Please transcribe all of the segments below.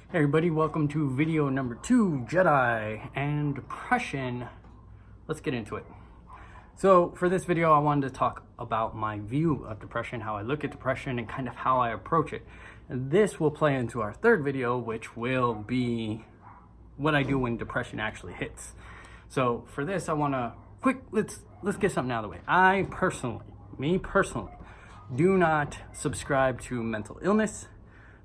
Hey everybody, welcome to video number 2, Jedi and depression. Let's get into it. So for this video, I wanted to talk about my view of depression, how I look at depression, and kind of how I approach it. And this will play into our third video, which will be what I do when depression actually hits. So for this, I want to let's get something out of the way. Me personally, do not subscribe to mental illness,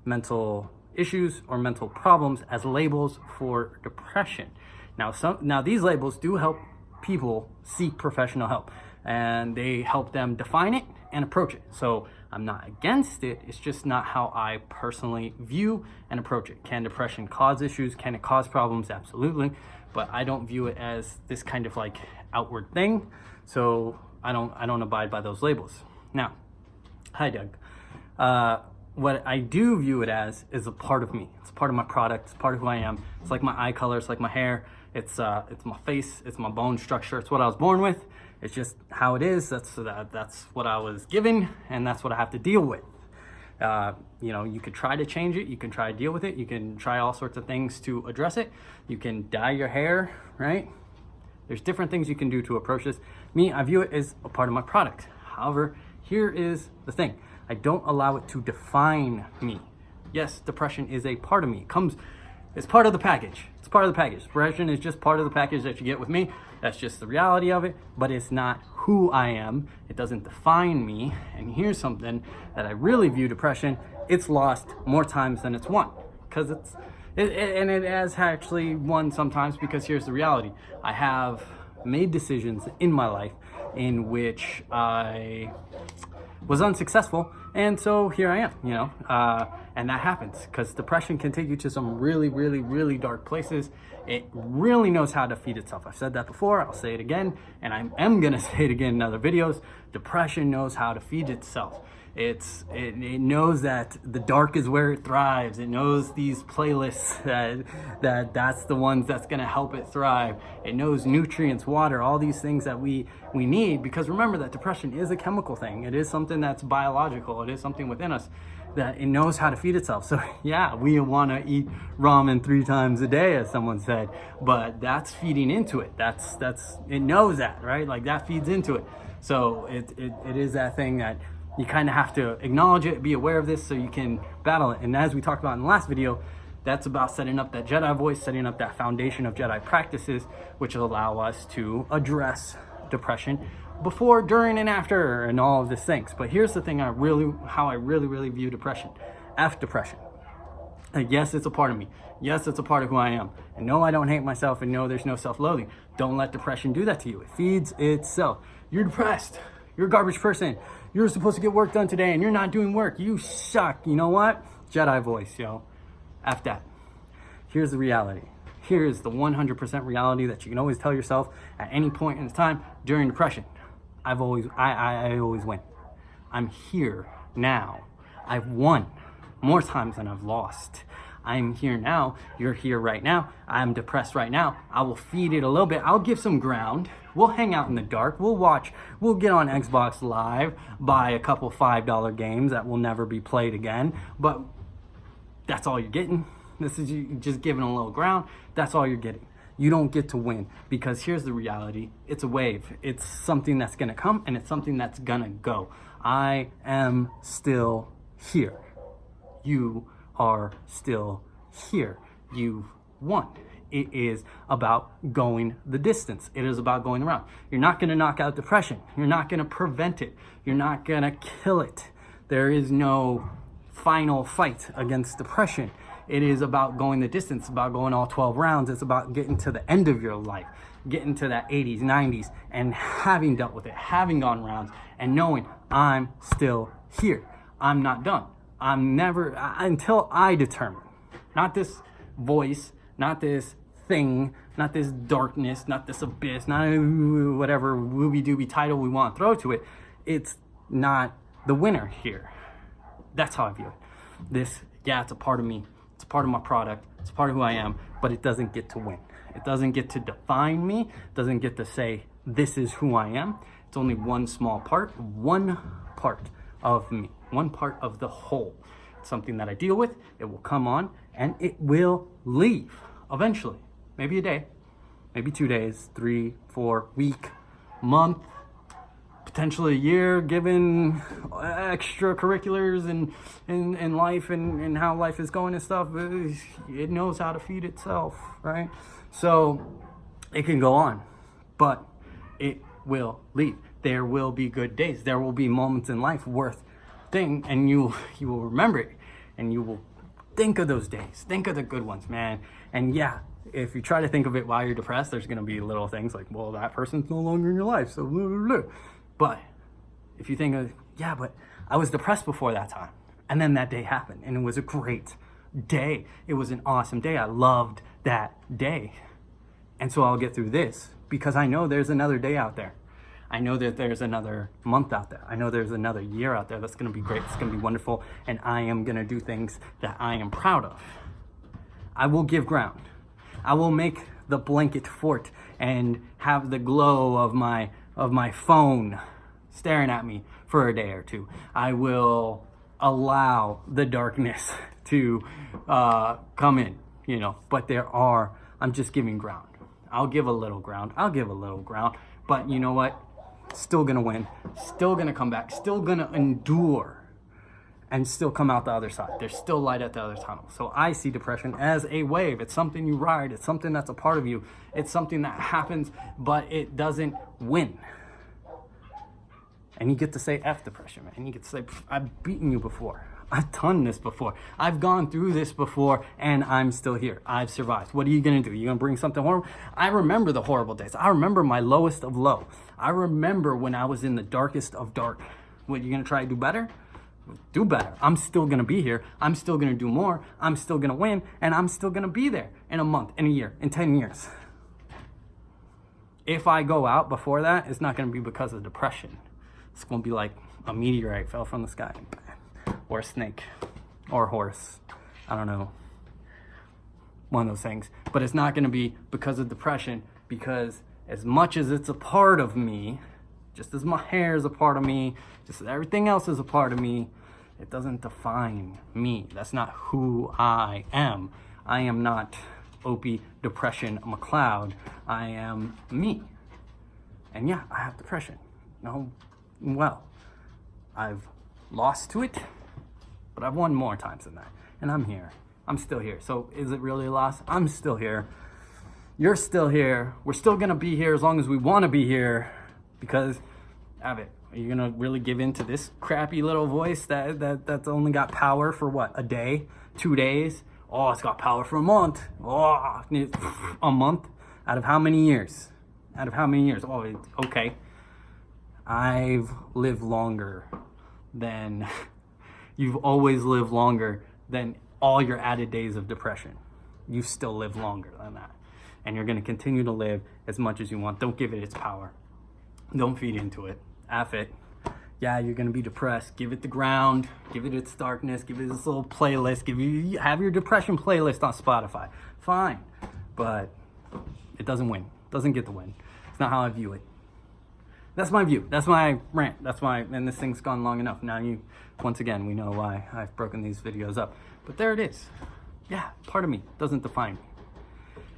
mental issues, or mental problems as labels for depression. Now these labels do help people seek professional help, and they help them define it and approach it. So I'm not against it, it's just not how I personally view and approach it. Can depression cause issues? Can it cause problems? Absolutely. But I don't view it as this kind of like outward thing, so I don't abide by those labels. Now, hi Doug. What I do view it as is a part of me. It's a part of my product. It's part of who I am. It's like my eye color. It's like my hair. It's my face. It's my bone structure. It's what I was born with. It's just how it is. That's what I was given, and that's what I have to deal with. You could try to change it. You can try to deal with it. You can try all sorts of things to address it. You can dye your hair, right? There's different things you can do to approach this. Me, I view it as a part of my product. However, here is the thing. I don't allow it to define me. Yes, depression is a part of me. It's part of the package. It's part of the package. Depression is just part of the package that you get with me. That's just the reality of it, but it's not who I am. It doesn't define me. And here's something that I really view depression. It's lost more times than it's won. Because it has actually won sometimes, because here's the reality. I have made decisions in my life in which I was unsuccessful, and so here I am, and that happens because depression can take you to some really, really, really dark places. It really knows how to feed itself. I've said that before, I'll say it again, and I am gonna say it again in other videos. Depression knows how to feed itself. It knows that the dark is where it thrives. It knows these playlists that's the ones that's gonna help it thrive. It knows nutrients, water, all these things that we need, because remember that depression is a chemical thing. It is something that's biological. It is something within us that it knows how to feed itself. So yeah, we wanna eat ramen 3 times a day, as someone said, but that's feeding into it. It knows that, right? Like that feeds into it. So it is that thing that you kind of have to acknowledge it, be aware of this so you can battle it. And as we talked about in the last video, that's about setting up that Jedi voice, setting up that foundation of Jedi practices, which will allow us to address depression before, during, and after, and all of these things. But here's the thing, how I really view depression. F depression. Like, yes, it's a part of me. Yes, it's a part of who I am. And no, I don't hate myself, and no, there's no self-loathing. Don't let depression do that to you. It feeds itself. You're depressed. You're a garbage person. You're supposed to get work done today and you're not doing work. You suck. You know what? Jedi voice, yo. F that. Here's the reality. Here's the 100% reality that you can always tell yourself at any point in time during depression. I always win. I'm here now. I've won more times than I've lost. I'm here now. You're here right now. I'm depressed right now. I will feed it a little bit. I'll give some ground. We'll hang out in the dark. We'll watch. We'll get on Xbox Live, buy a couple $5 games that will never be played again. But that's all you're getting. This is you just giving a little ground. That's all you're getting. You don't get to win, because here's the reality. It's a wave. It's something that's going to come, and it's something that's going to go. I am still here. You are still here. You've won. It is about going the distance. It is about going around. You're not going to knock out depression. You're not going to prevent it. You're not going to kill it. There is no final fight against depression. It is about going the distance, about going all 12 rounds. It's about getting to the end of your life, getting to that 80s, 90s, and having dealt with it, having gone rounds, and knowing I'm still here. I'm not done. I'm never, until I determine, not this voice, not this thing, not this darkness, not this abyss, not whatever wooby-dooby title we want to throw to it. It's not the winner here. That's how I view it. It's a part of me. It's a part of my product. It's a part of who I am, but it doesn't get to win. It doesn't get to define me. It doesn't get to say, this is who I am. It's only one small part, one part of me, one part of the whole. something that I deal with. It will come on and it will leave eventually. Maybe a day, maybe 2 days, 3, 4, week, month, potentially a year, given extracurriculars and life and how life is going and stuff. It knows how to feed itself, right? So it can go on, but it will leave. There will be good days. There will be moments in life worth thing, and you will remember it, and you will think of those days. Think of the good ones, man. And yeah, if you try to think of it while you're depressed, there's going to be little things like, well, that person's no longer in your life, so blah, blah, blah. But if you think of, yeah, but I was depressed before that time, and then that day happened, and it was a great day. It was an awesome day. I loved that day. And so I'll get through this because I know there's another day out there. I know that there's another month out there. I know there's another year out there that's going to be great. It's going to be wonderful. And I am going to do things that I am proud of. I will give ground. I will make the blanket fort and have the glow of my phone staring at me for a day or two. I will allow the darkness to come in, but I'm just giving ground. I'll give a little ground. But you know what? Still gonna win, still gonna come back, still gonna endure, and still come out the other side. There's still light at the other tunnel. So I see depression as a wave. It's something you ride. It's something that's a part of you. It's something that happens, but it doesn't win. And you get to say F depression, man. And you get to say, I've beaten you before. I've done this before. I've gone through this before, and I'm still here. I've survived. What are you going to do? You're going to bring something horrible? I remember the horrible days. I remember my lowest of low. I remember when I was in the darkest of dark. What, you going to try to do better? Do better. I'm still going to be here. I'm still going to do more. I'm still going to win, and I'm still going to be there in a month, in a year, in 10 years. If I go out before that, it's not going to be because of depression. It's going to be like a meteorite fell from the sky. Or a snake, or a horse, I don't know, one of those things. But it's not going to be because of depression, because as much as it's a part of me, just as my hair is a part of me, just as everything else is a part of me, it doesn't define me. That's not who I am. I am not Opie Depression McLeod. I am me. And yeah, I have depression. No, well, I've lost to it, but I've won more times than that. And I'm here. I'm still here. So is it really a loss? I'm still here. You're still here. We're still going to be here as long as we want to be here. Because, have it. Are you going to really give in to this crappy little voice that's only got power for what? A day? 2 days? Oh, it's got power for a month. Oh, a month? Out of how many years? Out of how many years? Oh, okay. I've lived longer than... You've always lived longer than all your added days of depression. You still live longer than that. And you're going to continue to live as much as you want. Don't give it its power. Don't feed into it. F it. Yeah, you're going to be depressed. Give it the ground. Give it its darkness. Give it this little playlist. Have your depression playlist on Spotify. Fine. But it doesn't win. Doesn't get the win. It's not how I view it. That's my view. That's my rant. And this thing's gone long enough. Now once again, we know why I've broken these videos up. But there it is. Yeah, part of me doesn't define me.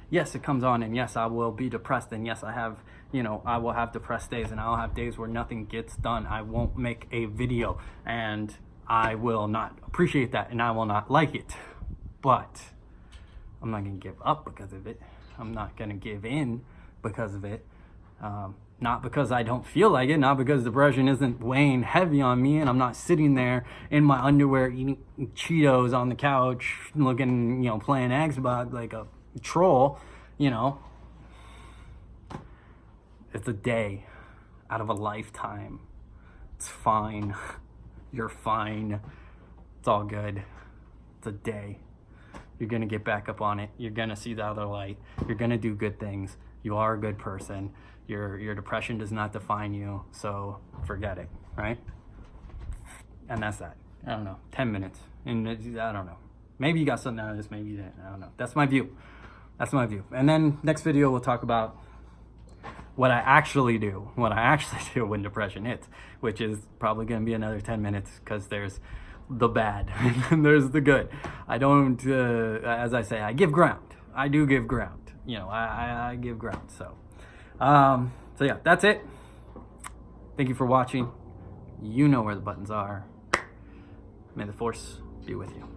Yes, it comes on, and yes, I will be depressed, and yes, I will have depressed days, and I'll have days where nothing gets done. I won't make a video, and I will not appreciate that, and I will not like it. But I'm not going to give up because of it. I'm not going to give in because of it. Not because I don't feel like it, not because depression isn't weighing heavy on me and I'm not sitting there in my underwear eating Cheetos on the couch looking, playing Xbox like a troll, It's a day out of a lifetime. It's fine. You're fine. It's all good. It's a day. You're going to get back up on it. You're going to see the other light. You're going to do good things. You are a good person. Your depression does not define you, so forget it, right? And that's that. I don't know, 10 minutes. And I don't know. Maybe you got something out of this, maybe you didn't. I don't know. That's my view. And then next video, we'll talk about what I actually do when depression hits, which is probably going to be another 10 minutes because there's the bad and there's the good. I don't, as I say, I give ground. I do give ground. You know, I give ground. So yeah, that's it. Thank you for watching. You know where the buttons are. May the Force be with you.